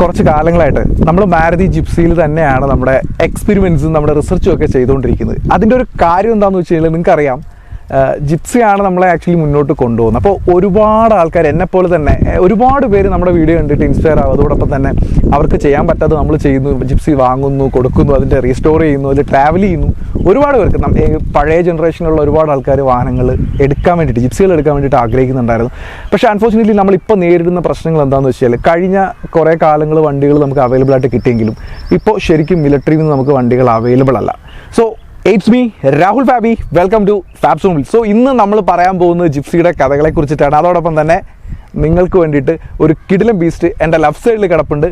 കുറച്ച് കാലങ്ങളായിട്ട് നമ്മൾ മാരുതി ജിപ്സിയിൽ തന്നെയാണ് നമ്മുടെ എക്സ്പെരിമെൻറ്റ്സും നമ്മുടെ റിസർച്ചും ഒക്കെ ചെയ്തുകൊണ്ടിരിക്കുന്നത്. അതിൻ്റെ ഒരു കാര്യം എന്താണെന്ന് വെച്ച് കഴിഞ്ഞാൽ നിങ്ങൾക്കറിയാം, ജിപ്സിയാണ് നമ്മളെ ആക്ച്വലി മുന്നോട്ട് കൊണ്ടുപോകുന്നത്. അപ്പോൾ ഒരുപാട് ആൾക്കാർ എന്നെപ്പോലെ തന്നെ ഒരുപാട് പേര് നമ്മുടെ വീഡിയോ കണ്ടിട്ട് ഇൻസ്പയർ ആവും. അതോടൊപ്പം തന്നെ അവർക്ക് ചെയ്യാൻ പറ്റാതെ നമ്മൾ ചെയ്യുന്നു, ജിപ്സി വാങ്ങുന്നു, കൊടുക്കുന്നു, അതിൻ്റെ റീസ്റ്റോർ ചെയ്യുന്നു, അതിൽ ട്രാവൽ ചെയ്യുന്നു. ഒരുപാട് പേർക്ക് പഴയ ജനറേഷനിലുള്ള ഒരുപാട് ആൾക്കാർ വാഹനങ്ങൾ എടുക്കാൻ വേണ്ടിയിട്ട്, ജിപ്സികൾ എടുക്കാൻ വേണ്ടിയിട്ട് ആഗ്രഹിക്കുന്നുണ്ടായിരുന്നു. പക്ഷേ അൺഫോർച്യുനേറ്റ്ലി നമ്മളിപ്പോൾ നേരിടുന്ന പ്രശ്നങ്ങൾ എന്താണെന്ന് വെച്ചാൽ, കഴിഞ്ഞ കുറേ കാലങ്ങൾ വണ്ടികൾ നമുക്ക് അവൈലബിൾ ആയിട്ട് കിട്ടിയെങ്കിലും ഇപ്പോൾ ശരിക്കും മിലിറ്ററിയിൽ നിന്ന് നമുക്ക് വണ്ടികൾ അവൈലബിൾ അല്ല. So it's me Rahul Fabi, welcome to Fabs റൂമിൽ. സോ ഇന്ന് നമ്മൾ പറയാൻ പോകുന്നത് ജിപ്സിയുടെ കഥകളെ കുറിച്ചിട്ടാണ്. അതോടൊപ്പം തന്നെ നിങ്ങൾക്ക് വേണ്ടിയിട്ട് ഒരു കിടിലൻ ബീസ്റ്റ് എൻ്റെ ലെഫ്റ്റ് സൈഡിൽ കിടപ്പുണ്ട്.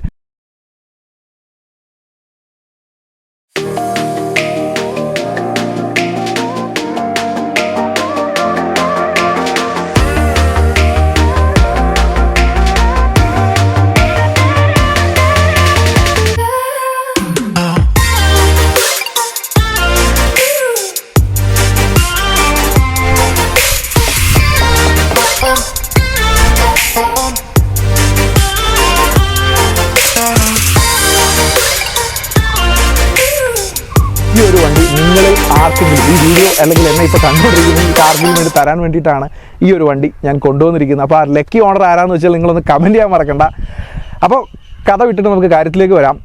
ഈ ഒരു വണ്ടി നിങ്ങളിൽ ആർക്കെങ്കിലും ഈ വീഡിയോ അല്ലെങ്കിൽ എന്നെ ഇപ്പോൾ കണ്ടുകൊണ്ടിരിക്കുന്ന ഈ കാർഗിലിന് വേണ്ടി തരാൻ വേണ്ടിയിട്ടാണ് ഈ ഒരു വണ്ടി ഞാൻ കൊണ്ടുവന്നിരിക്കുന്നത്. അപ്പോൾ ആ ലക്കി ഓണർ ആരാന്ന് വെച്ചാൽ നിങ്ങളൊന്ന് കമൻറ്റ് ചെയ്യാൻ മറക്കണ്ട. അപ്പോൾ കഥ വിട്ടിട്ട് നമുക്ക് കാര്യത്തിലേക്ക് വരാം.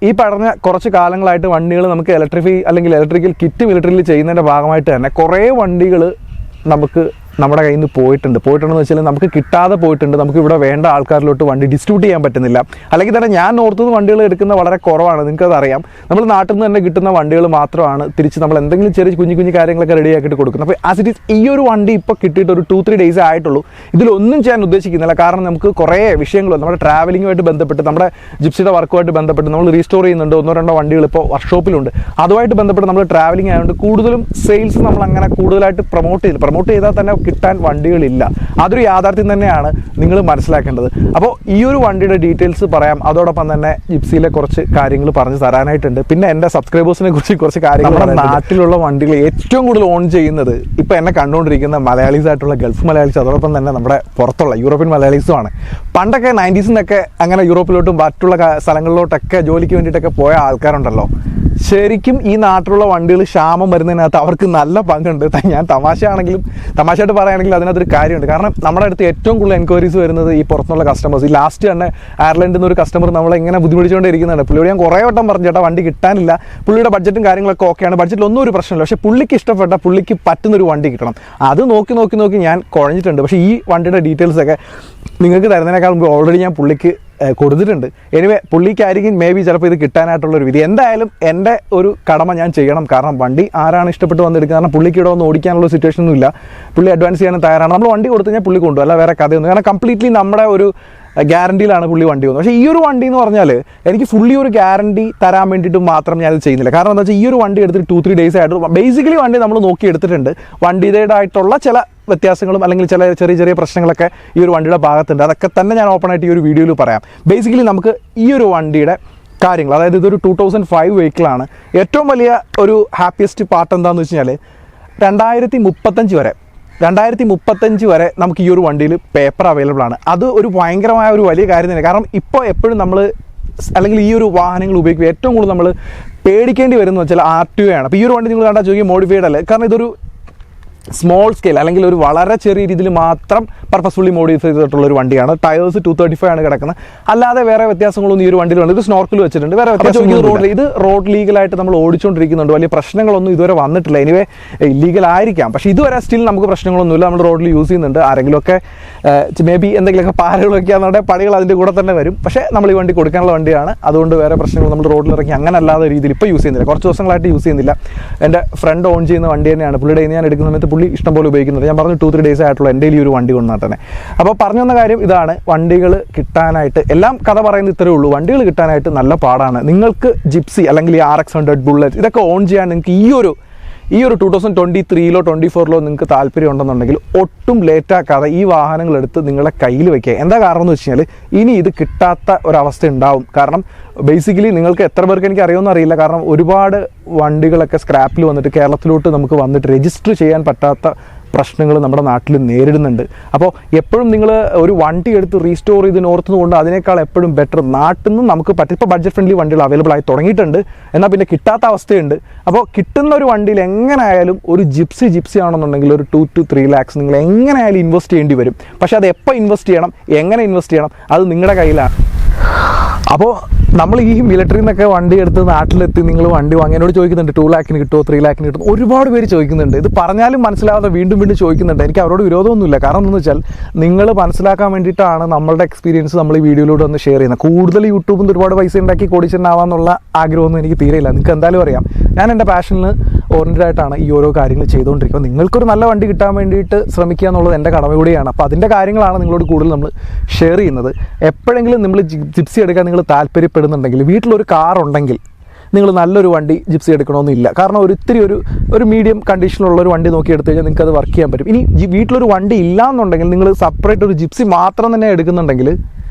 ഈ പറഞ്ഞ കുറച്ച് കാലങ്ങളായിട്ട് വണ്ടികൾ നമുക്ക് ഇലക്ട്രിക്കൽ കിറ്റ് മിലിറ്ററിയിൽ ചെയ്യുന്നതിൻ്റെ ഭാഗമായിട്ട് തന്നെ കുറേ വണ്ടികൾ നമ്മുടെ കയ്യിൽ നിന്ന് പോയിട്ടുണ്ടെന്ന് വെച്ചാൽ നമുക്ക് കിട്ടാതെ പോയിട്ടുണ്ട്. നമുക്ക് ഇവിടെ വേണ്ട ആൾക്കാരിലോട്ട് വണ്ടി ഡിസ്ട്രിബ്യൂട്ട് ചെയ്യാൻ പറ്റുന്നില്ല. അല്ലെങ്കിൽ തന്നെ ഞാൻ ഓർത്തുനിന്ന് വണ്ടികൾ എടുക്കുന്ന വളരെ കുറവാണ്. നിങ്ങൾക്കതറിയാം, നമ്മൾ നാട്ടിൽ നിന്ന് തന്നെ കിട്ടുന്ന വണ്ടികൾ മാത്രമാണ് തിരിച്ച് നമ്മൾ എന്തെങ്കിലും ചെറിയ കുഞ്ഞു കാര്യങ്ങളൊക്കെ റെഡിയാക്കിയിട്ട് കൊടുക്കുന്നത്. അപ്പോൾ ആസ് ഇറ്റ് ഈസ് ഈ ഒരു വണ്ടി ഇപ്പോൾ കിട്ടിയിട്ട് ഒരു 2-3 ഡേയ്സ് ആയിട്ടുള്ളൂ. ഇതിലൊന്നും ചെയ്യാൻ ഉദ്ദേശിക്കുന്നില്ല. കാരണം നമുക്ക് കുറേ വിഷയങ്ങൾ നമ്മുടെ ട്രാവലിങ്ങുമായിട്ട് ബന്ധപ്പെട്ട്, നമ്മുടെ ജിപ്സിയുടെ വർക്കുമായിട്ട് ബന്ധപ്പെട്ട് നമ്മൾ റീസ്റ്റോർ ചെയ്യുന്നുണ്ട്. 1-2 വണ്ടികൾ ഇപ്പോൾ വർക്ക്ഷോപ്പിലുണ്ട്. അതുമായിട്ട് ബന്ധപ്പെട്ട് നമ്മൾ ട്രാവലിംഗ് ആയതുകൊണ്ട് കൂടുതലും സെയിൽസ് നമ്മൾ അങ്ങനെ കൂടുതലായിട്ട് പ്രൊമോട്ട് ചെയ്താൽ തന്നെ കിട്ടാൻ വണ്ടികളില്ല. അതൊരു യാഥാർത്ഥ്യം തന്നെയാണ് നിങ്ങൾ മനസ്സിലാക്കേണ്ടത്. അപ്പോൾ ഈ ഒരു വണ്ടിയുടെ ഡീറ്റെയിൽസ് പറയാം. അതോടൊപ്പം തന്നെ ജിപ്സിയിലെ കുറച്ച് കാര്യങ്ങൾ പറഞ്ഞു തരാനായിട്ടുണ്ട്. പിന്നെ എൻ്റെ സബ്സ്ക്രൈബേഴ്സിനെ കുറിച്ച് കുറച്ച് കാര്യങ്ങൾ. നമ്മുടെ നാട്ടിലുള്ള വണ്ടികൾ ഏറ്റവും കൂടുതൽ ഓൺ ചെയ്യുന്നത് ഇപ്പോൾ എന്നെ കണ്ടുകൊണ്ടിരിക്കുന്ന മലയാളീസ് ആയിട്ടുള്ള ഗൾഫ് മലയാളീസ്, അതോടൊപ്പം തന്നെ നമ്മുടെ പുറത്തുള്ള യൂറോപ്യൻ മലയാളീസുമാണ്. പണ്ടൊക്കെ 90s അങ്ങനെ യൂറോപ്പിലോട്ടും മറ്റുള്ള സ്ഥലങ്ങളിലോട്ടൊക്കെ ജോലിക്ക് വേണ്ടിയിട്ടൊക്കെ പോയ ആൾക്കാരുണ്ടല്ലോ. ശരിക്കും ഈ നാട്ടിലുള്ള വണ്ടികൾ ക്ഷാമം വരുന്നതിനകത്ത് അവർക്ക് നല്ല പങ്കുണ്ട്. ഞാൻ തമാശയായിട്ട് പറയുകയാണെങ്കിൽ അതിനകത്തൊരു കാര്യമുണ്ട്. കാരണം നമ്മുടെ അടുത്ത് ഏറ്റവും കൂടുതൽ എൻക്വയറീസ് വരുന്നത് ഈ പുറത്തുനിന്നുള്ള കസ്റ്റമേഴ്സ്. ഈ ലാസ്റ്റ് തന്നെ അയർലൻഡിൽ നിന്ന് ഒരു കസ്റ്റമർ നമ്മളെ ഇങ്ങനെ ബുദ്ധിമുട്ടിച്ചുകൊണ്ടിരിക്കുന്നുണ്ട്. പുള്ളിയോട് ഞാൻ കുറേ വട്ടം പറഞ്ഞു, ചേട്ടാ വണ്ടി കിട്ടാനില്ല, പുള്ളിയുടെ ബഡ്ജറ്റും കാര്യങ്ങളൊക്കെ ഓക്കെയാണ്, ബഡ്ജറ്റിലൊന്നും ഒരു പ്രശ്നമില്ല, പക്ഷേ പുള്ളിക്ക് ഇഷ്ടപ്പെട്ട, പുള്ളിക്ക് പറ്റുന്നൊരു വണ്ടി കിട്ടണം. അത് നോക്കി ഞാൻ കുഴഞ്ഞിട്ടുണ്ട്. പക്ഷേ ഈ വണ്ടിയുടെ ഡീറ്റെയിൽസൊക്കെ നിങ്ങൾക്ക് തരുന്നതിനേക്കാൾ മുമ്പ് ഓൾറെഡി ഞാൻ പുള്ളിക്ക് കൊടുത്തിട്ടുണ്ട്. എനിവേ പുള്ളിക്കായിരിക്കും മേ ബി ചിലപ്പോൾ ഇത് കിട്ടാനായിട്ടുള്ളൊരു വിധി. എന്തായാലും എൻ്റെ ഒരു കടമ ഞാൻ ചെയ്യണം. കാരണം വണ്ടി ആരാണ് ഇഷ്ടപ്പെട്ട് വന്നെടുക്കുക. കാരണം പുള്ളിക്ക് ഇവിടെ വന്ന് ഓടിക്കാനുള്ള സിറ്റുവേഷൻ ഒന്നും ഇല്ല. പുള്ളി അഡ്വാൻസ് ചെയ്യാനും തയ്യാറാണ്. നമ്മൾ വണ്ടി കൊടുത്തു കഴിഞ്ഞാൽ പുള്ളി കൊണ്ടുപോകും, അല്ല വേറെ കഥയൊന്നും. കാരണം കംപ്ലീറ്റ്ലി നമ്മുടെ ഒരു ഗ്യാരണ്ടിയിലാണ് പുള്ളി വണ്ടി വന്നത്. പക്ഷേ ഈ ഒരു വണ്ടി എന്ന് പറഞ്ഞാൽ എനിക്ക് ഫുള്ളി ഒരു ഗ്യാരണ്ടി തരാൻ വേണ്ടിയിട്ട് മാത്രം ഞാനത് ചെയ്യുന്നില്ല. കാരണം എന്താ വെച്ചാൽ ഈ ഒരു വണ്ടി എടുത്തിട്ട് 2-3 ഡേയ്സ് ആയിട്ട് ബേസിക്കലി വണ്ടി നമ്മൾ നോക്കി എടുത്തിട്ടുണ്ട്. വണ്ടിയുടേതായിട്ടുള്ള ചില വ്യത്യാസങ്ങളും അല്ലെങ്കിൽ ചില ചെറിയ പ്രശ്നങ്ങളൊക്കെ ഈ ഒരു വണ്ടിയുടെ ഭാഗത്തുണ്ട്. അതൊക്കെ തന്നെ ഞാൻ ഓപ്പണായിട്ട് ഈ ഒരു വീഡിയോയിൽ പറയാം. ബേസിക്കലി നമുക്ക് ഈ ഒരു വണ്ടിയുടെ കാര്യങ്ങൾ, അതായത് ഇതൊരു 2005 വെഹിക്കിളാണ്. ഏറ്റവും വലിയ ഒരു ഹാപ്പിയസ്റ്റ് പാർട്ട് എന്താണെന്ന് വെച്ച് കഴിഞ്ഞാൽ 2035 വരെ നമുക്ക് ഈ ഒരു വണ്ടിയിൽ പേപ്പർ അവൈലബിൾ ആണ്. അത് ഒരു ഭയങ്കരമായ ഒരു വലിയ കാര്യം തന്നെ. കാരണം ഇപ്പോൾ എപ്പോഴും നമ്മൾ അല്ലെങ്കിൽ ഈ ഒരു വാഹനങ്ങൾ ഉപയോഗിക്കുക ഏറ്റവും കൂടുതൽ നമ്മൾ പേടിക്കേണ്ടി വരുന്നത് വെച്ചാൽ RTO ആണ്. അപ്പോൾ ഈ ഒരു വണ്ടി നിങ്ങൾ കണ്ടാൽ ചോദിക്കുക മോഡിഫൈഡ് അല്ലേ. കാരണം ഇതൊരു സ്മോൾ സ്കെയിൽ അല്ലെങ്കിൽ ഒരു വളരെ ചെറിയ രീതിയിൽ മാത്രം പർപ്പസ്ഫുള്ളി മോഡിഫൈ ചെയ്തിട്ടുള്ളൊരു വണ്ടിയാണ്. ടയേഴ്സ് 235 ആണ് കിടക്കുന്നത്. അല്ലാതെ വേറെ വ്യത്യാസങ്ങളൊന്നും ഈ ഒരു വണ്ടിയിലുണ്ട്. ഇത് സ്നോർക്കിൽ വെച്ചിട്ടുണ്ട്. വേറെ വ്യത്യാസം ഇത് റോഡ് ലീഗലായിട്ട് നമ്മൾ ഓടിച്ചുകൊണ്ടിരിക്കുന്നുണ്ട്. വലിയ പ്രശ്നങ്ങളൊന്നും ഇതുവരെ വന്നിട്ടില്ല. എനിവേ ഇല്ലീഗൽ ആയിരിക്കാം, പക്ഷേ ഇതുവരെ സ്റ്റിൽ നമുക്ക് പ്രശ്നങ്ങളൊന്നുമില്ല. നമ്മൾ റോഡിൽ യൂസ് ചെയ്യുന്നുണ്ട്. ആരെങ്കിലുമൊക്കെ മേ ബി എന്തെങ്കിലുമൊക്കെ പാലുകളൊക്കെ ആണെന്നുണ്ടെങ്കിൽ പണികൾ അതിൻ്റെ കൂടെ തന്നെ വരും. പക്ഷേ നമ്മൾ ഈ വണ്ടി കൊടുക്കാനുള്ള വണ്ടിയാണ്. അതുകൊണ്ട് വേറെ പ്രശ്നങ്ങൾ നമ്മൾ റോഡിൽ ഇറങ്ങി അങ്ങനെ അല്ലാത്ത രീതിയിൽ ഇപ്പോൾ യൂസ് ചെയ്യുന്നില്ല. കുറച്ച് ദിവസങ്ങളായിട്ട് യൂസ് ചെയ്യുന്നില്ല. എൻ്റെ ഫ്രണ്ട് ഓൺ ചെയ്യുന്ന വണ്ടി തന്നെയാണ്. പുള്ളിയുടെ ഞാൻ എടുക്കുന്ന സമയത്ത് പുള്ളി ഇഷ്ടംപോലെ ഉപയോഗിക്കുന്നത്. ഞാൻ പറഞ്ഞു 2-3 ഡേയ്സ് ആയിട്ടുള്ള എൻ്റെ ഈ ഒരു വണ്ടി കൊണ്ടാൽ തന്നെ. അപ്പോൾ പറഞ്ഞു വന്ന കാര്യം ഇതാണ്, വണ്ടികൾ കിട്ടാനായിട്ട് എല്ലാം കഥ പറയുന്നത് ഇത്രയേ ഉള്ളൂ. വണ്ടികൾ കിട്ടാനായിട്ട് നല്ല പാടാണ്. നിങ്ങൾക്ക് ജിപ്സി അല്ലെങ്കിൽ ഈ RX100 ബുള്ളറ്റ് ഇതൊക്കെ ഓൺ ചെയ്യാൻ നിങ്ങൾക്ക് ഈ ഒരു 2023-ലോ 2024-ലോ നിങ്ങൾക്ക് താല്പര്യം ഉണ്ടെന്നുണ്ടെങ്കിൽ ഒട്ടും ലേറ്റാക്കാതെ ഈ വാഹനങ്ങളെടുത്ത് നിങ്ങളുടെ കയ്യിൽ വയ്ക്കുക. എന്താ കാരണം എന്ന് വെച്ച് കഴിഞ്ഞാൽ ഇനി ഇത് കിട്ടാത്ത ഒരവസ്ഥ ഉണ്ടാവും. കാരണം ബേസിക്കലി നിങ്ങൾക്ക് എത്ര പേർക്ക് എനിക്ക് അറിയുമെന്ന് അറിയില്ല. കാരണം ഒരുപാട് വണ്ടികളൊക്കെ സ്ക്രാപ്പിൽ വന്നിട്ട് കേരളത്തിലോട്ട് നമുക്ക് വന്നിട്ട് രജിസ്റ്റർ ചെയ്യാൻ പറ്റാത്ത പ്രശ്നങ്ങൾ നമ്മുടെ നാട്ടിൽ നേരിടുന്നുണ്ട്. അപ്പോൾ എപ്പോഴും നിങ്ങൾ ഒരു വണ്ടി എടുത്ത് റീസ്റ്റോർ ചെയ്ത് നോർത്തുകൊണ്ട് അതിനേക്കാൾ എപ്പോഴും ബെറ്റർ നാട്ടിൽ നിന്ന് നമുക്ക് പറ്റും. ഇപ്പോൾ ബഡ്ജറ്റ് ഫ്രണ്ട്ലി വണ്ടികൾ അവൈലബിൾ ആയി തുടങ്ങിയിട്ടുണ്ട്, എന്നാൽ പിന്നെ കിട്ടാത്ത അവസ്ഥയുണ്ട്. അപ്പോൾ കിട്ടുന്ന ഒരു വണ്ടിയിൽ എങ്ങനെയായാലും ഒരു ജിപ്സി ആണെന്നുണ്ടെങ്കിൽ ഒരു 2 to 3 lakhs നിങ്ങൾ എങ്ങനെയായാലും ഇൻവെസ്റ്റ് ചെയ്യേണ്ടി വരും. പക്ഷേ അത് എപ്പോൾ ഇൻവെസ്റ്റ് ചെയ്യണം, എങ്ങനെ ഇൻവെസ്റ്റ് ചെയ്യണം, അത് നിങ്ങളുടെ കയ്യിലാണ്. അപ്പോൾ നമ്മൾ ഈ മിലിറ്ററിയിൽ നിന്നൊക്കെ വണ്ടി എടുത്ത് നാട്ടിലെത്തി നിങ്ങൾ വണ്ടി വാങ്ങി എന്നോട് ചോദിക്കുന്നുണ്ട് 2 lakhs കിട്ടുമോ 3 lakhs കിട്ടുമോ, ഒരുപാട് പേര് ചോദിക്കുന്നുണ്ട്. ഇത് പറഞ്ഞാലും മനസ്സിലാവാതെ വീണ്ടും ചോദിക്കുന്നുണ്ട്. എനിക്ക് അവരോട് വിരോധമൊന്നുമില്ല. കാരണം എന്താണെന്ന് വെച്ചാൽ നിങ്ങൾ മനസ്സിലാക്കാൻ വേണ്ടിയിട്ടാണ് നമ്മളുടെ എക്സ്പീരിയൻസ് നമ്മൾ ഈ വീഡിയോയിലൂടെ ഒന്ന് ഷെയർ ചെയ്യുന്നത്. കൂടുതൽ യൂട്യൂബിൽ നിന്ന് ഒരുപാട് പൈസ ഉണ്ടാക്കി കോടീശ്വരനാവാന്നുള്ള ആഗ്രഹമൊന്നും എനിക്ക് തീരെയില്ല. നിങ്ങൾക്ക് എന്തായാലും അറിയാം, ഞാൻ എൻ്റെ പാഷനിൽ ഓറിയൻറ്റഡ് ആയിട്ടാണ് ഈ ഓരോ കാര്യങ്ങൾ ചെയ്തുകൊണ്ടിരിക്കുന്നത്. നിങ്ങൾക്കൊരു നല്ല വണ്ടി കിട്ടാൻ വേണ്ടിയിട്ട് ശ്രമിക്കുക എന്നുള്ളത് എൻ്റെ കടമ കൂടിയാണ്. അപ്പോൾ അതിൻ്റെ കാര്യങ്ങളാണ് നിങ്ങളോട് കൂടുതൽ നമ്മൾ ഷെയർ ചെയ്യുന്നത്. എപ്പോഴെങ്കിലും നമ്മൾ ജിപ്സി എടുക്കാൻ നിങ്ങൾ താല്പര്യപ്പെടുന്നുണ്ടെങ്കിൽ, വീട്ടിലൊരു കാർ ഉണ്ടെങ്കിൽ നിങ്ങൾ നല്ലൊരു വണ്ടി ജിപ്സി എടുക്കണമെന്നില്ല. കാരണം ഒരു മീഡിയം കണ്ടീഷനിലുള്ള ഒരു വണ്ടി നോക്കി എടുത്തു കഴിഞ്ഞാൽ നിങ്ങൾക്ക് അത് വർക്ക് ചെയ്യാൻ പറ്റും. ഇനി വീട്ടിലൊരു വണ്ടി ഇല്ല എന്നുണ്ടെങ്കിൽ നിങ്ങൾ സെപ്പറേറ്റ് ഒരു ജിപ്സി മാത്രം തന്നെ എടുക്കുന്നുണ്ടെങ്കിൽ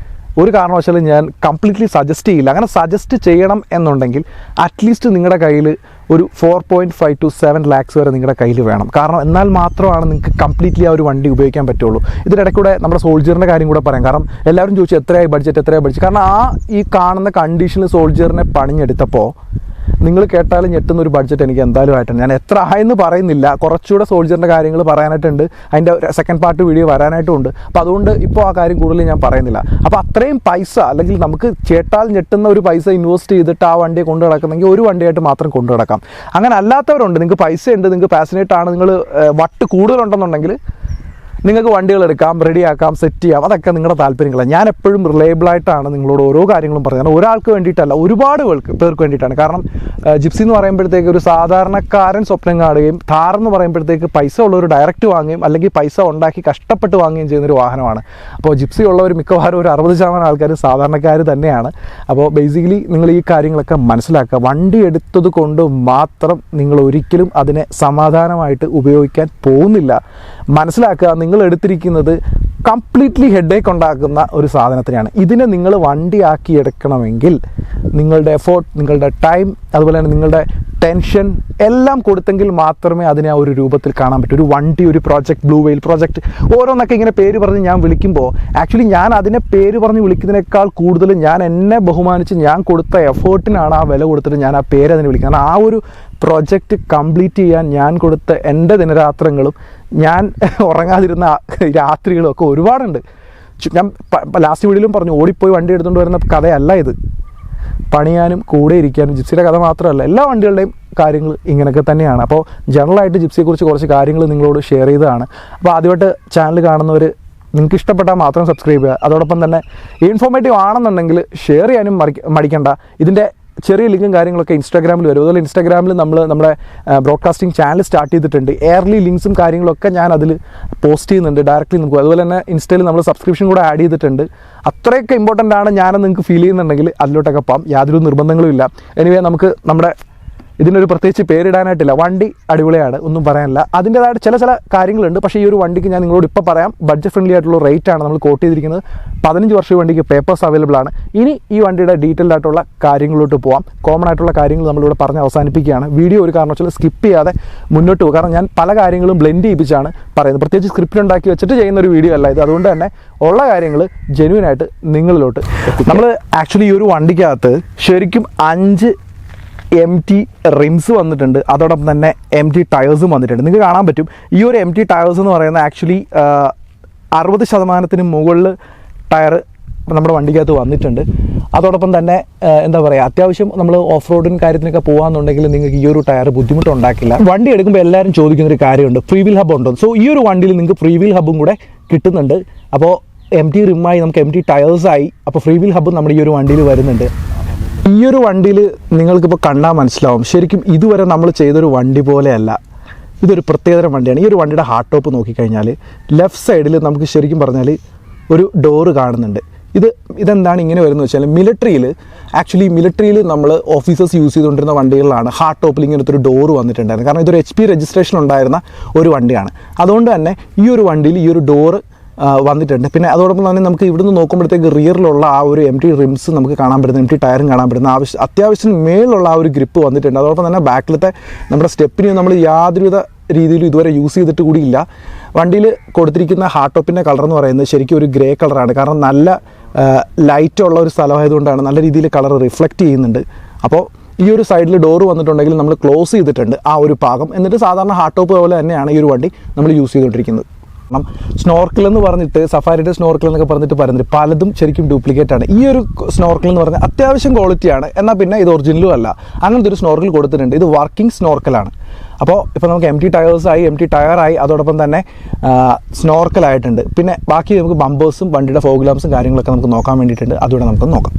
ഒരു കാരണവശാലും ഞാൻ കംപ്ലീറ്റ്ലി സജസ്റ്റ് ചെയ്യില്ല. അങ്ങനെ സജസ്റ്റ് ചെയ്യണം എന്നുണ്ടെങ്കിൽ അറ്റ്ലീസ്റ്റ് നിങ്ങളുടെ കയ്യിൽ ഒരു 4.5 to 7 lakhs വരെ നിങ്ങളുടെ കയ്യിൽ വേണം. കാരണം എന്നാൽ മാത്രമാണ് നിങ്ങൾക്ക് കംപ്ലീറ്റ്ലി ആ ഒരു വണ്ടി ഉപയോഗിക്കാൻ പറ്റുള്ളൂ. ഇതിനിടയ്ക്കൂടെ നമ്മുടെ സോൾജിയറിൻ്റെ കാര്യം കൂടെ പറയാം. കാരണം എല്ലാവരും ചോദിച്ചു എത്രയായി ബഡ്ജറ്റ്. കാരണം ഈ കാണുന്ന കണ്ടീഷനിൽ സോൾജിയറിനെ പണിഞ്ഞെടുത്തപ്പോൾ നിങ്ങൾ കേട്ടാലും ഞെട്ടുന്ന ഒരു ബഡ്ജറ്റ് എനിക്ക് എന്തായാലും ആയിട്ടുണ്ട്. ഞാൻ എത്ര ആയെന്ന് പറയുന്നില്ല, കുറച്ചുകൂടെ സോൾജിയറിൻ്റെ കാര്യങ്ങൾ പറയാനായിട്ടുണ്ട്, അതിൻ്റെ സെക്കൻഡ് പാർട്ട് വീഡിയോ വരാനായിട്ടുമുണ്ട്. അപ്പോൾ അതുകൊണ്ട് ഇപ്പോൾ ആ കാര്യം കൂടുതൽ ഞാൻ പറയുന്നില്ല. അപ്പോൾ അത്രയും പൈസ, അല്ലെങ്കിൽ നമുക്ക് ചേട്ടാൽ ഞെട്ടുന്ന ഒരു പൈസ ഇൻവെസ്റ്റ് ചെയ്തിട്ട് ആ വണ്ടിയെ കൊണ്ടു നടക്കുന്നെങ്കിൽ ഒരു വണ്ടിയായിട്ട് മാത്രം കൊണ്ടു നടക്കാം. അങ്ങനെ അല്ലാത്തവരുണ്ട്, നിങ്ങൾക്ക് പൈസ ഉണ്ട്, നിങ്ങൾക്ക് പാഷനേറ്റ് ആണ്, നിങ്ങൾ വട്ട് കൂടുതലുണ്ടെന്നുണ്ടെങ്കിൽ നിങ്ങൾക്ക് വണ്ടികൾ എടുക്കാം, റെഡിയാക്കാം, സെറ്റ് ചെയ്യാം. അതൊക്കെ നിങ്ങളുടെ താല്പര്യങ്ങളാണ്. ഞാൻ എപ്പോഴും റിലയബിളായിട്ടാണ് നിങ്ങളോട് ഓരോ കാര്യങ്ങളും പറഞ്ഞത്. ഒരാൾക്ക് വേണ്ടിയിട്ടല്ല, ഒരുപാട് പേർക്ക് വേണ്ടിയിട്ടാണ്. കാരണം ജിപ്സി എന്ന് പറയുമ്പോഴത്തേക്ക് ഒരു സാധാരണക്കാരൻ സ്വപ്നം കാണുകയും താർ എന്ന് പറയുമ്പോഴത്തേക്ക് പൈസ ഉള്ളവർ ഡയറക്റ്റ് വാങ്ങുകയും അല്ലെങ്കിൽ പൈസ ഉണ്ടാക്കി കഷ്ടപ്പെട്ട് വാങ്ങുകയും ചെയ്യുന്നൊരു വാഹനമാണ്. അപ്പോൾ ജിപ്സി ഉള്ളവർ മിക്കവാറും ഒരു 60% ആൾക്കാർ സാധാരണക്കാർ തന്നെയാണ്. അപ്പോൾ ബേസിക്കലി നിങ്ങൾ ഈ കാര്യങ്ങളൊക്കെ മനസ്സിലാക്കുക. വണ്ടി എടുത്തത് കൊണ്ട് മാത്രം നിങ്ങൾ ഒരിക്കലും അതിനെ സമാധാനമായിട്ട് ഉപയോഗിക്കാൻ പോകുന്നില്ല. മനസ്സിലാക്കുക, നിങ്ങൾ എടുത്തിരിക്കുന്നത് കംപ്ലീറ്റ്ലി ഹെഡേക്ക് ഉണ്ടാക്കുന്ന ഒരു സാധനത്തിനാണ്. ഇതിനെ നിങ്ങൾ വണ്ടിയാക്കി എടുക്കണമെങ്കിൽ നിങ്ങളുടെ എഫേർട്ട്, നിങ്ങളുടെ ടൈം, അതുപോലെ തന്നെ നിങ്ങളുടെ ടെൻഷൻ എല്ലാം കൊടുത്തെങ്കിൽ മാത്രമേ അതിനെ ആ ഒരു രൂപത്തിൽ കാണാൻ പറ്റൂ. ഒരു വണ്ടി, ഒരു പ്രോജക്റ്റ്, ബ്ലൂ വെയിൽ പ്രോജക്റ്റ്, ഓരോന്നൊക്കെ ഇങ്ങനെ പേര് പറഞ്ഞ് ഞാൻ വിളിക്കുമ്പോൾ ആക്ച്വലി ഞാൻ അതിനെ പേര് പറഞ്ഞ് വിളിക്കുന്നതിനേക്കാൾ കൂടുതൽ ഞാൻ എന്നെ ബഹുമാനിച്ച് ഞാൻ കൊടുത്ത എഫേർട്ടിനാണ് ആ വില കൊടുത്തിട്ട് ഞാൻ ആ പേര് അതിനെ വിളിക്കുന്നത്. ആ ഒരു പ്രോജക്റ്റ് കംപ്ലീറ്റ് ചെയ്യാൻ ഞാൻ കൊടുത്ത എൻ്റെ ദിനരാത്രങ്ങളും ഞാൻ ഉറങ്ങാതിരുന്ന രാത്രികളും ഒക്കെ ഒരുപാടുണ്ട്. ഞാൻ ലാസ്റ്റ് വീഡിയോയിലും പറഞ്ഞു, ഓടിപ്പോയി വണ്ടി എടുത്തുകൊണ്ട് വരുന്ന കഥയല്ല ഇത്. പണിയാനും കൂടെ ഇരിക്കാനും, ജിപ്സിയുടെ കഥ മാത്രമല്ല, എല്ലാ വണ്ടികളുടെയും കാര്യങ്ങൾ ഇങ്ങനെയൊക്കെ തന്നെയാണ്. അപ്പോൾ ജനറലായിട്ട് ജിപ്സിയെക്കുറിച്ച് കുറച്ച് കാര്യങ്ങൾ നിങ്ങളോട് ഷെയർ ചെയ്തതാണ്. അപ്പോൾ ആദ്യമായിട്ട് ചാനൽ കാണുന്നവർ നിങ്ങൾക്ക് ഇഷ്ടപ്പെട്ടാൽ മാത്രം സബ്സ്ക്രൈബ് ചെയ്യുക. അതോടൊപ്പം തന്നെ ഇൻഫോർമേറ്റീവ് ആണെന്നുണ്ടെങ്കിൽ ഷെയർ ചെയ്യാനും മടിക്കണ്ട. ഇതിൻ്റെ ചെറിയ ലിങ്കും കാര്യങ്ങളൊക്കെ ഇൻസ്റ്റാഗ്രാമിൽ വരും. അതുപോലെ ഇൻസ്റ്റാഗ്രാമിൽ നമ്മുടെ ബ്രോഡ്കാസ്റ്റിംഗ് ചാനൽ സ്റ്റാർട്ട് ചെയ്തിട്ടുണ്ട്. എയർലി ലിങ്ക്സും കാര്യങ്ങളൊക്കെ ഞാൻ അതിൽ പോസ്റ്റ് ചെയ്യുന്നുണ്ട്, ഡയറക്റ്റ്ലി നിങ്ങൾക്ക്. അതുപോലെ തന്നെ ഇൻസ്റ്റയിൽ നമ്മൾ സബ്സ്ക്രിപ്ഷൻ കൂടെ ആഡ് ചെയ്തിട്ടുണ്ട്. അത്രയൊക്കെ ഇമ്പോർട്ടൻ്റ് ആണ് ഞാനെന്ന് നിങ്ങൾക്ക് ഫീൽ ചെയ്യുന്നുണ്ടെങ്കിൽ അതിലോട്ടൊക്കെ പോകാം. യാതൊരു നിർബന്ധങ്ങളും ഇല്ല. എനിവേ നമുക്ക് നമ്മുടെ ഇതിനൊരു പ്രത്യേകിച്ച് പേരിടാനായിട്ടില്ല. വണ്ടി അടിപൊളിയാണ്, ഒന്നും പറയാനില്ല. അതിൻ്റേതായിട്ട് ചില കാര്യങ്ങളുണ്ട്. പക്ഷേ ഈ ഒരു വണ്ടിക്ക് ഞാൻ നിങ്ങളോട് ഇപ്പോൾ പറയാം, ബഡ്ജറ്റ് ഫ്രണ്ട്ലി ആയിട്ടുള്ള റേറ്റ് ആണ് നമ്മൾ കോട്ട് ചെയ്തിരിക്കുന്നത്. 15 വർഷം വണ്ടിക്ക് പേപ്പേഴ്സ് അവൈലബിൾ ആണ്. ഇനി ഈ വണ്ടിയുടെ ഡീറ്റെയിൽഡ് ആയിട്ടുള്ള കാര്യങ്ങളിലോട്ട് പോകാം. കോമൺ ആയിട്ടുള്ള കാര്യങ്ങൾ നമ്മളിവിടെ പറഞ്ഞ് അവസാനിപ്പിക്കുകയാണ്. വീഡിയോ ഒരു കാരണവശാലും സ്കിപ്പ് ചെയ്യാതെ മുന്നോട്ട് പോകും. കാരണം ഞാൻ പല കാര്യങ്ങളും ബ്ലെൻഡ് ചെയ്യിപ്പിച്ചാണ് പറയുന്നത്. പ്രത്യേകിച്ച് സ്ക്രിപ്റ്റ് ഉണ്ടാക്കി വെച്ചിട്ട് ചെയ്യുന്ന ഒരു വീഡിയോ അല്ല ഇത്. അതുകൊണ്ട് തന്നെ ഉള്ള കാര്യങ്ങൾ ജെന്യുവനായിട്ട് നിങ്ങളിലോട്ട് നമ്മൾ ആക്ച്വലി ഈ ഒരു വണ്ടിക്കകത്ത് ശരിക്കും 5 empty റിംസ് വന്നിട്ടുണ്ട്. അതോടൊപ്പം തന്നെ empty ടയേഴ്സും വന്നിട്ടുണ്ട്. നിങ്ങൾക്ക് കാണാൻ പറ്റും ഈ ഒരു empty ടയേഴ്സ് എന്ന് പറയുന്നത് ആക്ച്വലി 60% മുകളിൽ ടയർ നമ്മുടെ വണ്ടിക്കകത്ത് വന്നിട്ടുണ്ട്. അതോടൊപ്പം തന്നെ എന്താ പറയുക, അത്യാവശ്യം നമ്മൾ ഓഫ് റോഡിന് കാര്യത്തിനൊക്കെ പോകാമെന്നുണ്ടെങ്കിൽ നിങ്ങൾക്ക് ഈ ഒരു ടയർ ബുദ്ധിമുട്ടുണ്ടാക്കില്ല. വണ്ടി എടുക്കുമ്പോൾ എല്ലാവരും ചോദിക്കുന്നൊരു കാര്യമുണ്ട്, ഫ്രീ വീൽ ഹബ് ഉണ്ടോ? സോ ഈ ഒരു വണ്ടിയിൽ നിങ്ങൾക്ക് ഫ്രീ വീൽ ഹബും കൂടെ കിട്ടുന്നുണ്ട്. അപ്പോൾ empty റിമ്മായി നമുക്ക് empty ടയേഴ്സായി. അപ്പോൾ ഫ്രീ വീൽ ഹബും നമ്മുടെ ഈ ഒരു വണ്ടിയിൽ വരുന്നുണ്ട്. ഈ ഒരു വണ്ടിയിൽ നിങ്ങൾക്കിപ്പോൾ കണ്ടാൽ മനസ്സിലാവും, ശരിക്കും ഇതുവരെ നമ്മൾ ചെയ്തൊരു വണ്ടി പോലെയല്ല. ഇതൊരു പ്രത്യേകതരം വണ്ടിയാണ്. ഈ ഒരു വണ്ടിയുടെ ഹാർഡ് ടോപ്പ് നോക്കിക്കഴിഞ്ഞാൽ ലെഫ്റ്റ് സൈഡിൽ നമുക്ക് ശരിക്കും പറഞ്ഞാൽ ഒരു ഡോറ് കാണുന്നുണ്ട്. ഇതെന്താണ് ഇങ്ങനെ വരുന്നത് വെച്ചാൽ മിലിറ്ററിയിൽ നമ്മൾ ഓഫീസേഴ്സ് യൂസ് ചെയ്തുകൊണ്ടിരുന്ന വണ്ടികളിലാണ് ഹാർഡ് ടോപ്പിൽ ഇങ്ങനത്തെ ഒരു ഡോറ് വന്നിട്ടുണ്ടായിരുന്നു. കാരണം ഇതൊരു HP രജിസ്ട്രേഷൻ ഉണ്ടായിരുന്ന ഒരു വണ്ടിയാണ്. അതുകൊണ്ട് തന്നെ ഈ ഒരു വണ്ടിയിൽ ഈ ഒരു ഡോറ് വന്നിട്ടുണ്ട്. പിന്നെ അതോടൊപ്പം തന്നെ നമുക്ക് ഇവിടുന്ന് നോക്കുമ്പോഴത്തേക്ക് റിയറിലുള്ള ആ ഒരു empty റിംസ് നമുക്ക് കാണാൻ പറ്റുന്ന, empty ടയറും കാണാൻ പറ്റുന്ന, അത്യാവശ്യം മേളിലുള്ള ആ ഒരു ഗ്രിപ്പ് വന്നിട്ടുണ്ട്. അതോടൊപ്പം തന്നെ ബാക്കിലത്തെ നമ്മുടെ സ്റ്റെപ്പിന് നമ്മൾ യാതൊരുവിധ രീതിയിലും ഇതുവരെ യൂസ് ചെയ്തിട്ട് കൂടിയില്ല. വണ്ടിയിൽ കൊടുത്തിരിക്കുന്ന ഹാർഡ് ടോപ്പിൻ്റെ കളർ എന്ന് പറയുന്നത് ശരിക്കും ഒരു ഗ്രേ കളറാണ്. കാരണം നല്ല ലൈറ്റുള്ള ഒരു സ്ഥലമായതുകൊണ്ടാണ് നല്ല രീതിയിൽ കളർ റിഫ്ലക്റ്റ് ചെയ്യുന്നുണ്ട്. അപ്പോൾ ഈ ഒരു സൈഡിൽ ഡോറ് വന്നിട്ടുണ്ടെങ്കിൽ നമ്മൾ ക്ലോസ് ചെയ്തിട്ടുണ്ട് ആ ഒരു ഭാഗം. എന്നിട്ട് സാധാരണ ഹാർഡ് ടോപ്പ് പോലെ തന്നെയാണ് ഈ ഒരു വണ്ടി നമ്മൾ യൂസ് ചെയ്തുകൊണ്ടിരിക്കുന്നത്. കാരണം സ്നോർക്കിൾ എന്ന് പറഞ്ഞിട്ട് സഫാരിയുടെ സ്നോർക്കിൾ എന്നൊക്കെ പറഞ്ഞിട്ട് പറയുന്നത് പലതും ശരിക്കും ഡ്യൂപ്ലിക്കേറ്റ് ആണ്. ഈ ഒരു സ്നോർക്കിൾ എന്ന് പറഞ്ഞാൽ അത്യാവശ്യം ക്വാളിറ്റിയാണ്, എന്നാൽ പിന്നെ ഇത് ഒറിജിനലും അല്ല. അങ്ങനത്തെ ഒരു സ്നോർക്കിൾ കൊടുത്തിട്ടുണ്ട്. ഇത് വർക്കിംഗ് സ്നോർക്കലാണ്. അപ്പോൾ ഇപ്പോൾ നമുക്ക് എം ടി ടയറായി അതോടൊപ്പം തന്നെ സ്നോർക്കലായിട്ടുണ്ട്. പിന്നെ ബാക്കി നമുക്ക് ബമ്പേഴ്സും വണ്ടിയുടെ ഫോഗ് ലാംപ്സും കാര്യങ്ങളൊക്കെ നമുക്ക് നോക്കാൻ വേണ്ടിയിട്ടുണ്ട്. അതുകൂടെ നമുക്ക് നോക്കാം.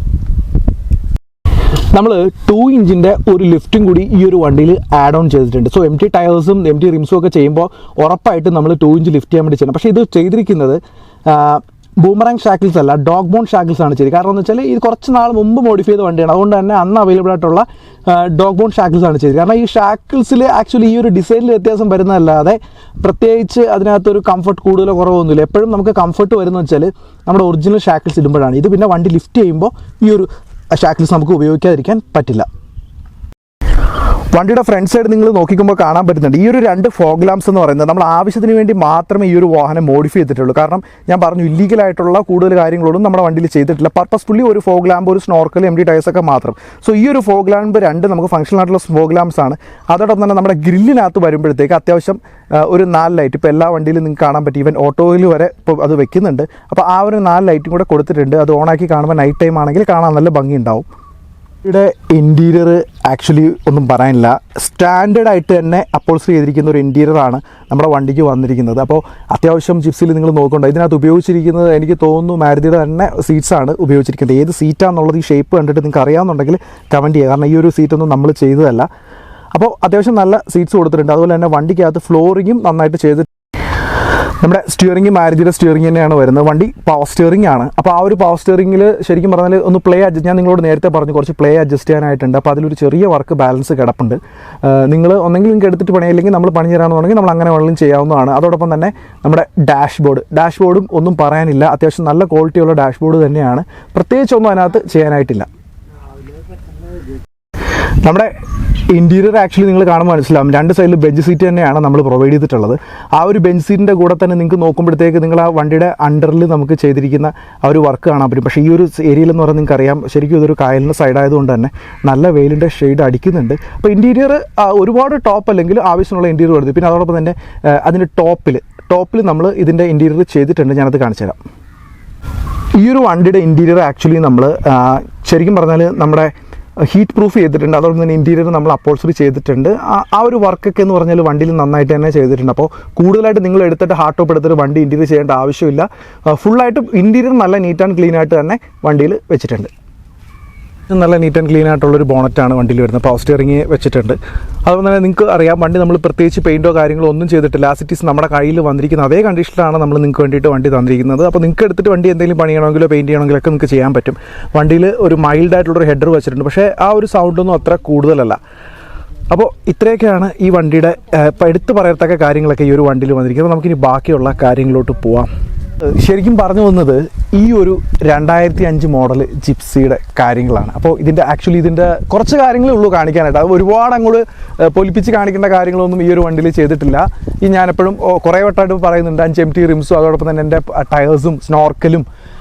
നമ്മൾ 2 ഇഞ്ചിൻ്റെ ഒരു ലിഫ്റ്റും കൂടി ഈ ഒരു വണ്ടിയിൽ ആഡ് ഓൺ ചെയ്തിട്ടുണ്ട്. സോ എം ടി ടയേഴ്സും എം ടി റിംസും ഒക്കെ ചെയ്യുമ്പോൾ ഉറപ്പായിട്ടും നമ്മൾ 2 ഇഞ്ച് ലിഫ്റ്റ് ചെയ്യാൻ വേണ്ടി ചെയ്യണം. പക്ഷേ ഇത് ചെയ്തിരിക്കുന്നത് ബൂമറാങ് ഷാക്കിൾസ് അല്ല, ഡോഗ് ബോൺ ഷാക്കിൾസ് ആണ് ചെയ്തത്. കാരണം എന്ന് വെച്ചാൽ ഇത് കുറച്ച് നാൾ മുമ്പ് മോഡിഫൈ ചെയ്ത വണ്ടിയാണ്. അതുകൊണ്ട് തന്നെ അന്ന് അവൈലബിൾ ആയിട്ടുള്ള ഡോഗ് ബോൺ ഷാക്കിൾസ് ആണ് ചെയ്തത്. കാരണം ഈ ഷാക്കിൾസിൽ ആക്ച്വലി ഈ ഒരു ഡിസൈനിൽ വ്യത്യാസം വരുന്നതല്ലാതെ പ്രത്യേകിച്ച് അതിനകത്തൊരു കംഫർട്ട് കൂടുതലോ കുറവൊന്നുമില്ല. എപ്പോഴും നമുക്ക് കംഫർട്ട് വരുന്നത് വെച്ചാൽ നമ്മുടെ ഒറിജിനൽ ഷാക്കിൾസ് ഇടുമ്പോഴാണ്. ഇത് പിന്നെ വണ്ടി ലിഫ്റ്റ് ചെയ്യുമ്പോൾ ഈ ഒരു ഷാക്കിൾസ് നമുക്ക് ഉപയോഗിക്കാതിരിക്കാൻ പറ്റില്ല. വണ്ടിയുടെ ഫ്രണ്ട് സൈഡ് നിങ്ങൾ നോക്കിക്കുമ്പോൾ കാണാൻ പറ്റുന്നുണ്ട് ഈ ഒരു 2 ഫോഗ് ലാംപ്സ് എന്ന് പറയുന്നത് നമ്മൾ ആവശ്യത്തിന് വേണ്ടി മാത്രമേ ഈ ഒരു വാഹനം മോഡിഫൈ ചെയ്തിട്ടുള്ളൂ. കാരണം ഞാൻ പറഞ്ഞു ഇല്ലീഗലായിട്ടുള്ള കൂടുതൽ കാര്യങ്ങളൊന്നും നമ്മുടെ വണ്ടിയിൽ ചെയ്തിട്ടില്ല. പർപ്പസ്ഫുള്ളി ഒരു ഫോഗ് ലാമ്പ്, ഒരു സ്നോർക്കൽ, എം ടി ടയേഴ്സൊക്കെ മാത്രം. സോ ഈ ഒരു ഫോഗ് ലാമ്പ് 2 നമുക്ക് ഫംഗ്ഷണൽ ആയിട്ടുള്ള ഫോഗ് ലാംപ്സ് ആണ്. അതോടൊപ്പം തന്നെ നമ്മുടെ ഗ്രില്ലിനകത്ത് വരുമ്പോഴത്തേക്ക് അത്യാവശ്യം ഒരു 4 ലൈറ്റ് ഇപ്പോൾ എല്ലാ വണ്ടിയിലും നിങ്ങൾക്ക് കാണാൻ പറ്റും. ഈവൻ ഓട്ടോയിൽ വരെ ഇപ്പോൾ അത് വെക്കുന്നുണ്ട്. അപ്പോൾ ആ ഒരു 4 ലൈറ്റും കൂടെ കൊടുത്തിട്ടുണ്ട്. അത് ഓണാക്കി കാണുമ്പോൾ നൈറ്റ് ടൈം ആണെങ്കിൽ കാണാൻ നല്ല ഭംഗി ഉണ്ടാവും. ഇവിടെ ഇൻറ്റീരിയർ ആക്ച്വലി ഒന്നും പറയാനില്ല. സ്റ്റാൻഡേർഡായിട്ട് തന്നെ അപ്പോൾസ്റ്ററി ചെയ്തിരിക്കുന്ന ഒരു ഇൻറ്റീരിയറാണ് നമ്മുടെ വണ്ടിക്ക് വന്നിരിക്കുന്നത്. അപ്പോൾ അത്യാവശ്യം ജിപ്സിയിൽ നിങ്ങൾ നോക്കണ്ട, ഇതിനകത്ത് ഉപയോഗിച്ചിരിക്കുന്നത് എനിക്ക് തോന്നുന്നു മാരുതിയുടെ തന്നെ സീറ്റ്സാണ് ഉപയോഗിച്ചിരിക്കുന്നത്. ഏത് സീറ്റാണെന്നുള്ളത് ഈ ഷേപ്പ് കണ്ടിട്ട് നിങ്ങൾക്ക് അറിയാമെന്നുണ്ടെങ്കിൽ കമൻറ്റ് ചെയ്യുക. കാരണം ഈ ഒരു സീറ്റൊന്നും നമ്മൾ ചെയ്തതല്ല. അപ്പോൾ അത്യാവശ്യം നല്ല സീറ്റ്സ് കൊടുത്തിട്ടുണ്ട്. അതുപോലെ തന്നെ വണ്ടിക്കകത്ത് ഫ്ലോറിങ്ങും നന്നായിട്ട് ചെയ്തിട്ടുണ്ട്. നമ്മുടെ സ്റ്റിയറിംഗ് മാരുതിയുടെ സ്റ്റിയറിംഗ് തന്നെയാണ് വരുന്നത്. വണ്ടി പവർ സ്റ്റിയറിംഗ് ആണ്. അപ്പോൾ ആ ഒരു പവർ സ്റ്റിയറിംഗിൽ ശരിക്കും പറഞ്ഞാൽ ഒന്ന് ഞാൻ നിങ്ങളോട് നേരത്തെ പറഞ്ഞു കുറച്ച് പ്ലേ അഡ്ജസ്റ്റ് ചെയ്യാനായിട്ടുണ്ട്. അപ്പോൾ അതിലൊരു ചെറിയ വർക്ക് ബാലൻസ് കിടപ്പുണ്ട്. നിങ്ങൾ ഒന്നെങ്കിൽ നിങ്ങൾക്ക് എടുത്തിട്ട് പണിയില്ലെങ്കിൽ നമ്മൾ പണി തരാമെന്നുണ്ടെങ്കിൽ നമ്മൾ അങ്ങനെ വേണമെങ്കിലും ചെയ്യാവുന്നതാണ്. അതോടൊപ്പം തന്നെ നമ്മുടെ ഡാഷ്ബോർഡും ഒന്നും പറയാനില്ല. അത്യാവശ്യം നല്ല ക്വാളിറ്റിയുള്ള ഡാഷ്ബോർഡ് തന്നെയാണ്. പ്രത്യേകിച്ചൊന്നും അതിനകത്ത് ചെയ്യാനായിട്ടില്ല. നമ്മുടെ ഇൻറ്റീരിയർ ആക്ച്വലി നിങ്ങൾ കാണുമ്പോൾ മനസ്സിലാവും 2 സൈഡിൽ ബെഞ്ച് സീറ്റ് തന്നെയാണ് നമ്മൾ പ്രൊവൈഡ് ചെയ്തിട്ടുള്ളത്. ആ ഒരു ബെഞ്ച് സീറ്റിൻ്റെ കൂടെ തന്നെ നിങ്ങൾക്ക് നോക്കുമ്പോഴത്തേക്ക് നിങ്ങൾ ആ വണ്ടിയുടെ അണ്ടറിൽ നമുക്ക് ചെയ്തിരിക്കുന്ന ആ ഒരു വർക്ക് കാണാൻ പറ്റും. പക്ഷേ ഈ ഒരു ഏരിയയിലെന്ന് പറഞ്ഞാൽ നിങ്ങൾക്ക് അറിയാം ശരിക്കും ഇതൊരു കായലിൻ്റെ സൈഡായതുകൊണ്ട് തന്നെ നല്ല വെയിലിൻ്റെ ഷെയ്ഡ് അടിക്കുന്നുണ്ട്. അപ്പോൾ ഇൻറ്റീരിയർ ഒരുപാട് ടോപ്പ് അല്ലെങ്കിൽ ആവശ്യമുള്ള ഇൻറ്റീരിയർ വരുന്നത്. പിന്നെ അതോടൊപ്പം തന്നെ അതിൻ്റെ ടോപ്പിൽ നമ്മൾ ഇതിൻ്റെ ഇൻറ്റീരിയർ ചെയ്തിട്ടുണ്ട്. ഞാനത് കാണിച്ചു തരാം. ഈ ഒരു വണ്ടിയുടെ ഇൻറ്റീരിയർ ആക്ച്വലി നമ്മൾ ശരിക്കും പറഞ്ഞാൽ നമ്മുടെ ഹീറ്റ് പ്രൂഫ് ചെയ്തിട്ടുണ്ട്. അതോടൊപ്പം തന്നെ ഇൻറ്റീരിയർ നമ്മൾ അപ്പോൾസ്റ്ററി ചെയ്തിട്ടുണ്ട്. ആ ഒരു വർക്കൊക്കെ എന്ന് പറഞ്ഞാൽ വണ്ടിയിൽ നന്നായിട്ട് തന്നെ ചെയ്തിട്ടുണ്ട്. അപ്പോൾ കൂടുതലായിട്ട് നിങ്ങൾ എടുത്തിട്ട് ഹാർഡ് ടോപ്പ് എടുത്തിട്ട് വണ്ടി ഇൻറ്റീരിയർ ചെയ്യേണ്ട ആവശ്യമില്ല. ഫുള്ളായിട്ട് ഇൻറ്റീരിയർ നല്ല നീറ്റ് ആൻഡ് ക്ലീൻ ആയിട്ട് തന്നെ വണ്ടിയിൽ വെച്ചിട്ടുണ്ട്. നല്ല നീറ്റ് ആൻഡ് ക്ലീൻ ആയിട്ടുള്ളൊരു ബോണറ്റാണ് വണ്ടിയിൽ വരുന്നത്. പവർ സ്റ്റിയറിംഗ് വെച്ചിട്ടുണ്ട്. അതുപോലെ തന്നെ നിങ്ങൾക്ക് അറിയാം വണ്ടി നമ്മൾ പ്രത്യേകിച്ച് പെയിൻറ്റോ കാര്യങ്ങളോ ഒന്നും ചെയ്തിട്ടില്ല. ആസ് ഇറ്റ് ഈസ് നമ്മുടെ കയ്യിൽ വന്നിരിക്കുന്ന അതേ കണ്ടീഷനിലാണ് നമ്മൾ നിങ്ങൾക്ക് വേണ്ടിയിട്ട് വണ്ടി തന്നിരിക്കുന്നത്. അപ്പോൾ നിങ്ങൾക്ക് എടുത്തിട്ട് വണ്ടി എന്തെങ്കിലും പണി ചെയ്യണമെങ്കിലോ പെയിൻറ്റ് ചെയ്യണമെങ്കിലോ ഒക്കെ നിങ്ങൾക്ക് ചെയ്യാൻ പറ്റും. വണ്ടിയിൽ ഒരു മൈൽഡ് ആയിട്ടുള്ളൊരു ഹെഡർ വെച്ചിട്ടുണ്ട്. പക്ഷേ ആ ഒരു സൗണ്ടൊന്നും അത്ര കൂടുതലല്ല. അപ്പോൾ ഇത്രയൊക്കെയാണ് ഈ വണ്ടിയുടെ എടുത്ത് പറയത്തക്ക കാര്യങ്ങളൊക്കെ ഈ ഒരു വണ്ടിയിൽ വന്നിരിക്കുന്നത്. നമുക്കിനി ബാക്കിയുള്ള കാര്യങ്ങളിലോട്ട് പോവാം. ശരിക്കും പറഞ്ഞു വന്നത് ഈ ഒരു 2005 മോഡൽ ജിപ്സിയുടെ കാര്യങ്ങളാണ്. അപ്പോൾ ഇതിൻ്റെ കുറച്ച് കാര്യങ്ങളേ ഉള്ളൂ കാണിക്കാനായിട്ട്. അത് ഒരുപാട് അങ്ങോട്ട് പൊലിപ്പിച്ച് കാണിക്കേണ്ട കാര്യങ്ങളൊന്നും ഈ ഒരു വണ്ടിയിൽ ചെയ്തിട്ടില്ല. ഞാനെപ്പോഴും കുറേ വട്ടമായിട്ട് പറയുന്നുണ്ട് 5 MT റിംസും അതോടൊപ്പം തന്നെ എൻ്റെ ടയേഴ്സും സ്നോർക്കലും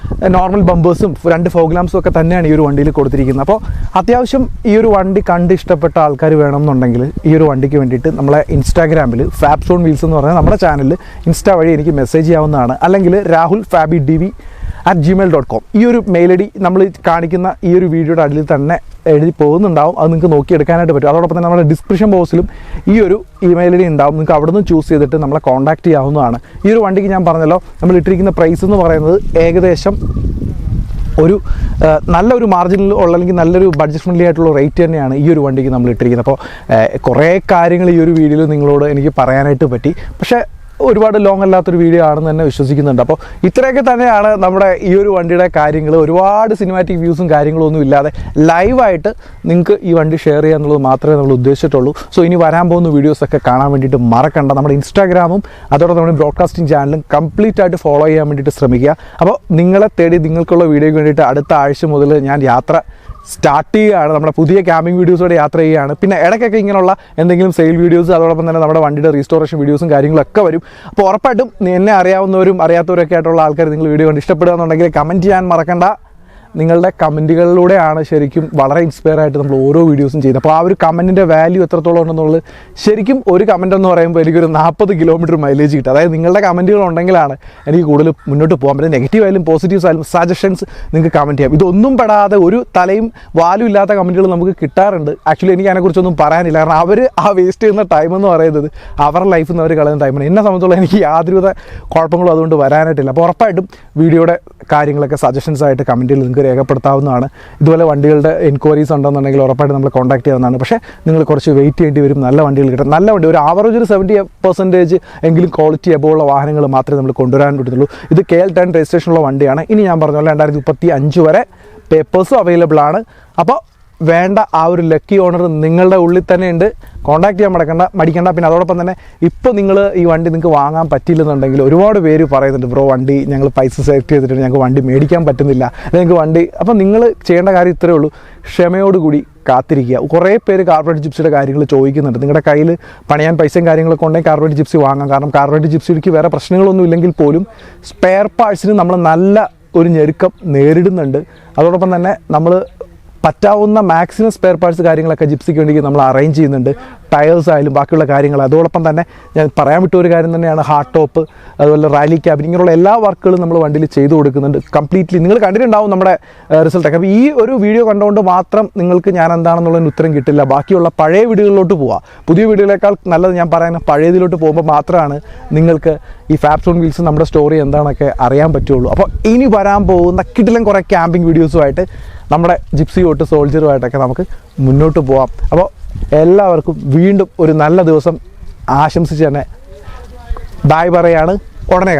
നോർമൽ ബമ്പേഴ്സും 2 ഫോഗ് ലാംപ്സും ഒക്കെ തന്നെയാണ് ഈ ഒരു വണ്ടിയിൽ കൊടുത്തിരിക്കുന്നത്. അപ്പോൾ അത്യാവശ്യം ഈ ഒരു വണ്ടി കണ്ട് ഇഷ്ടപ്പെട്ട ആൾക്കാർ വേണമെന്നുണ്ടെങ്കിൽ ഈ ഒരു വണ്ടിക്ക് വേണ്ടിയിട്ട് നമ്മളെ ഇൻസ്റ്റാഗ്രാമിൽ ഫാബ്സ് ഓൺ വീൽസ് എന്ന് പറഞ്ഞാൽ നമ്മുടെ ചാനലിൽ ഇൻസ്റ്റാ വഴി എനിക്ക് മെസ്സേജ് ചെയ്യാവുന്നതാണ്. അല്ലെങ്കിൽ rahulfabbydv@gmail.com ഈ ഒരു മെയിൽ ID നമ്മൾ കാണിക്കുന്ന ഈ ഒരു വീഡിയോയുടെ അടിയിൽ തന്നെ എഴുതി പോകുന്നുണ്ടാവും. അത് നിങ്ങൾക്ക് നോക്കിയെടുക്കാനായിട്ട് പറ്റും. അതോടൊപ്പം തന്നെ നമ്മുടെ ഡിസ്ക്രിപ്ഷൻ ബോക്സിലും ഈ ഒരു ഇമെയിൽ ID ഉണ്ടാവും. നിങ്ങൾക്ക് അവിടെ നിന്ന് ചൂസ് ചെയ്തിട്ട് നമ്മളെ കോൺടാക്ട് ചെയ്യാവുന്നതാണ്. ഈ ഒരു വണ്ടിക്ക് ഞാൻ പറഞ്ഞല്ലോ നമ്മൾ ഇട്ടിരിക്കുന്ന പ്രൈസ് എന്ന് പറയുന്നത് ഏകദേശം ഒരു നല്ലൊരു മാർജിനിൽ ഉള്ള അല്ലെങ്കിൽ നല്ലൊരു ബഡ്ജറ്റ് ഫ്രണ്ട്ലി ആയിട്ടുള്ള റേറ്റ് തന്നെയാണ് ഈ ഒരു വണ്ടിക്ക് നമ്മൾ ഇട്ടിരിക്കുന്നത്. അപ്പോൾ കുറേ കാര്യങ്ങൾ ഈ ഒരു വീഡിയോയിൽ നിങ്ങളോട് എനിക്ക് പറയാനായിട്ട് പറ്റി. പക്ഷേ ഒരുപാട് ലോങ് അല്ലാത്തൊരു വീഡിയോ ആണെന്ന് തന്നെ വിശ്വസിക്കുന്നുണ്ട്. അപ്പോൾ ഇത്രയൊക്കെ തന്നെയാണ് നമ്മുടെ ഈ ഒരു വണ്ടിയുടെ കാര്യങ്ങൾ. ഒരുപാട് സിനിമാറ്റിക് വ്യൂസും കാര്യങ്ങളും ഒന്നും ഇല്ലാതെ ലൈവായിട്ട് നിങ്ങൾക്ക് ഈ വണ്ടി ഷെയർ ചെയ്യുക എന്നുള്ളത് മാത്രമേ നമ്മൾ ഉദ്ദേശിച്ചിട്ടുള്ളൂ. സോ ഇനി വരാൻ പോകുന്ന വീഡിയോസൊക്കെ കാണാൻ വേണ്ടിയിട്ട് മറക്കണ്ട. നമ്മുടെ ഇൻസ്റ്റാഗ്രാമും അതോടെ നമ്മുടെ ബ്രോഡ്കാസ്റ്റിംഗ് ചാനലും കംപ്ലീറ്റ് ആയിട്ട് ഫോളോ ചെയ്യാൻ വേണ്ടിയിട്ട് ശ്രമിക്കുക. അപ്പോൾ നിങ്ങളെ തേടി നിങ്ങൾക്കുള്ള വീഡിയോയ്ക്ക് വേണ്ടിയിട്ട് അടുത്ത ആഴ്ച മുതൽ ഞാൻ യാത്ര സ്റ്റാർട്ട് ചെയ്യുകയാണ്. നമ്മുടെ പുതിയ ക്യാമ്പിംഗ് വീഡിയോസോടെ യാത്ര ചെയ്യുകയാണ്. പിന്നെ ഇടയ്ക്കൊക്കെ ഇങ്ങനെയുള്ള എന്തെങ്കിലും സെയിൽ വീഡിയോസ് അതോടൊപ്പം തന്നെ നമ്മുടെ വണ്ടിയുടെ റീസ്റ്റോറേഷൻ വീഡിയോസും കാര്യങ്ങളൊക്കെ വരും. അപ്പോൾ ഉറപ്പായിട്ടും എന്നെ അറിയാവുന്നവരും അറിയാത്തവരൊക്കെ ആയിട്ടുള്ള ആൾക്കാർ നിങ്ങൾ വീഡിയോ കണ്ട് ഇഷ്ടപ്പെടുകയെന്നുണ്ടെങ്കിൽ കമൻറ്റ് ചെയ്യാൻ മറക്കണ്ട. നിങ്ങളുടെ കമൻറ്റുകളിലൂടെയാണ് ശരിക്കും വളരെ ഇൻസ്പയർ ആയിട്ട് നമ്മൾ ഓരോ വീഡിയോസും ചെയ്യുന്നത്. അപ്പോൾ ആ ഒരു കമൻറ്റിൻ്റെ വാല്യൂ എത്രത്തോളം ഉണ്ടെന്നുള്ളത് ശരിക്കും ഒരു കമൻറ്റ് എന്ന് പറയുമ്പോൾ എനിക്കൊരു 40 കിലോമീറ്റർ മൈലേജ് കിട്ടും. അതായത് നിങ്ങളുടെ കമൻറ്റുകൾ ഉണ്ടെങ്കിലാണ് എനിക്ക് കൂടുതൽ മുന്നോട്ട് പോകാൻ പറ്റും. നെഗറ്റീവ് ആയാലും പോസിറ്റീവ്സ് ആയാലും സജഷൻസ് നിങ്ങൾക്ക് കമൻറ്റ് ചെയ്യാം. ഇതൊന്നും പെടാതെ ഒരു തലയും വാലും ഇല്ലാത്ത കമൻറ്റുകൾ നമുക്ക് കിട്ടാറുണ്ട്. ആക്ച്വലി എനിക്ക് അതിനെക്കുറിച്ചൊന്നും പറയാനില്ല. കാരണം അവർ ആ വേസ്റ്റ് ചെയ്യുന്ന ടൈം എന്ന് പറയുന്നത് അവരുടെ ലൈഫിൽ നിന്ന് അവർ കളയുന്ന ടൈമാണ്. എന്നെ സംബന്ധിച്ചുള്ള എനിക്ക് യാതൊരുവിധ കുഴപ്പങ്ങളും അതുകൊണ്ട് വരാനായിട്ടില്ല. അപ്പോൾ ഉറപ്പായിട്ടും വീഡിയോയുടെ കാര്യങ്ങളൊക്കെ സജഷൻസ് ആയിട്ട് കമൻറ്റിൽ നിങ്ങൾക്ക് രേഖപ്പെടുത്താവുന്നതാണ്. ഇതുപോലെ വണ്ടികളുടെ എൻക്വയറീസ് ഉണ്ടെന്നുണ്ടെങ്കിൽ ഉറപ്പായിട്ട് നമ്മൾ കോൺടാക്ട് ചെയ്യാവുന്നതാണ്. പക്ഷേ നിങ്ങൾ കുറച്ച് വെയിറ്റ് ചെയ്യേണ്ടി വരും. നല്ല വണ്ടികൾ കിട്ടും. നല്ല വണ്ടി ഒരു ആവറേജ് ഒരു 70% എങ്കിലും ക്വാളിറ്റി എബോവുള്ള വാഹനങ്ങൾ മാത്രമേ നമ്മൾ കൊണ്ടുവരാൻ പറ്റുള്ളൂ. ഇത് KL10 രജിസ്ട്രേഷനുള്ള വണ്ടിയാണ്. ഇനി ഞാൻ പറഞ്ഞ പോലെ 2035 വരെ പേപ്പേഴ്സും അവൈലബിൾ ആണ്. അപ്പോൾ വേണ്ട ആ ഒരു ലക്കി ഓണർ നിങ്ങളുടെ ഉള്ളിൽ തന്നെ ഉണ്ട്. കോൺടാക്ട് ചെയ്യാൻ മടിക്കണ്ട. പിന്നെ അതോടൊപ്പം തന്നെ ഇപ്പോൾ നിങ്ങൾ ഈ വണ്ടി നിങ്ങൾക്ക് വാങ്ങാൻ പറ്റിയില്ലെന്നുണ്ടെങ്കിൽ ഒരുപാട് പേര് പറയുന്നുണ്ട്, ബ്രോ വണ്ടി ഞങ്ങൾ പൈസ സെലക്ട് ചെയ്തിട്ടുണ്ട്, ഞങ്ങൾക്ക് വണ്ടി മേടിക്കാൻ പറ്റുന്നില്ല, അല്ലെങ്കിൽ വണ്ടി. അപ്പോൾ നിങ്ങൾ ചെയ്യേണ്ട കാര്യം ഇത്രയേ ഉള്ളൂ, ക്ഷമയോടുകൂടി കാത്തിരിക്കുക. കുറേ പേര് കാർബറേറ്റ് ജിപ്സിയുടെ കാര്യങ്ങൾ ചോദിക്കുന്നുണ്ട്. നിങ്ങളുടെ കയ്യിൽ പണിയാൻ പൈസയും കാര്യങ്ങളൊക്കെ ഉണ്ടെങ്കിൽ കാർബറേറ്റ് ജിപ്സി വാങ്ങാം. കാരണം കാർബറേറ്റ് ജിപ്സിക്ക് വേറെ പ്രശ്നങ്ങളൊന്നും ഇല്ലെങ്കിൽ പോലും സ്പെയർ പാർട്സിന് നമ്മൾ നല്ല ഒരു ഞെരുക്കം നേരിടുന്നുണ്ട്. അതോടൊപ്പം തന്നെ നമ്മൾ പറ്റാവുന്ന മാക്സിമം സ്പെയർ പാർട്സ് കാര്യങ്ങളൊക്കെ ജിപ്സിക്ക് വേണ്ടി നമ്മൾ അറേഞ്ച് ചെയ്യുന്നുണ്ട്. ടയേഴ്സ് ആയാലും ബാക്കിയുള്ള കാര്യങ്ങൾ. അതോടൊപ്പം തന്നെ ഞാൻ പറയാൻ വിട്ട ഒരു കാര്യം തന്നെയാണ് ഹാർഡ് ടോപ്പ്, അതുപോലെ റാലി ക്യാബിൻ, ഇങ്ങനെയുള്ള എല്ലാ വർക്കുകളും നമ്മൾ വണ്ടിയിൽ ചെയ്തു കൊടുക്കുന്നുണ്ട്. കംപ്ലീറ്റ്ലി നിങ്ങൾ കണ്ടിട്ടുണ്ടാവും നമ്മുടെ റിസൾട്ടൊക്കെ. അപ്പോൾ ഈ ഒരു വീഡിയോ കണ്ടുകൊണ്ട് മാത്രം നിങ്ങൾക്ക് ഞാൻ എന്താണെന്നുള്ളതിന് ഉത്തരം കിട്ടില്ല. ബാക്കിയുള്ള പഴയ വീഡിയോകളിലോട്ട് പോവാം. പുതിയ വീഡിയോയിലേക്കാൾ നല്ലത് ഞാൻ പറയുന്ന പഴയതിലോട്ട് പോകുമ്പോൾ മാത്രമാണ് നിങ്ങൾക്ക് ഈ ഫാബ്സ് ഓൺ വീൽസ് നമ്മുടെ സ്റ്റോറി എന്താണെന്നൊക്കെ അറിയാൻ പറ്റുള്ളൂ. അപ്പോൾ ഇനി വരാൻ പോകുന്ന കിടിലൻ കുറേ ക്യാമ്പിംഗ് വീഡിയോസുമായിട്ട് നമ്മുടെ ജിപ്സി തൊട്ട് സോൾജറുമായിട്ടൊക്കെ നമുക്ക് മുന്നോട്ട് പോവാം. അപ്പോൾ എല്ലാവർക്കും വീണ്ടും ഒരു നല്ല ദിവസം ആശംസിച്ച് തന്നെ ബൈ പറയാണ്. ഉടനെ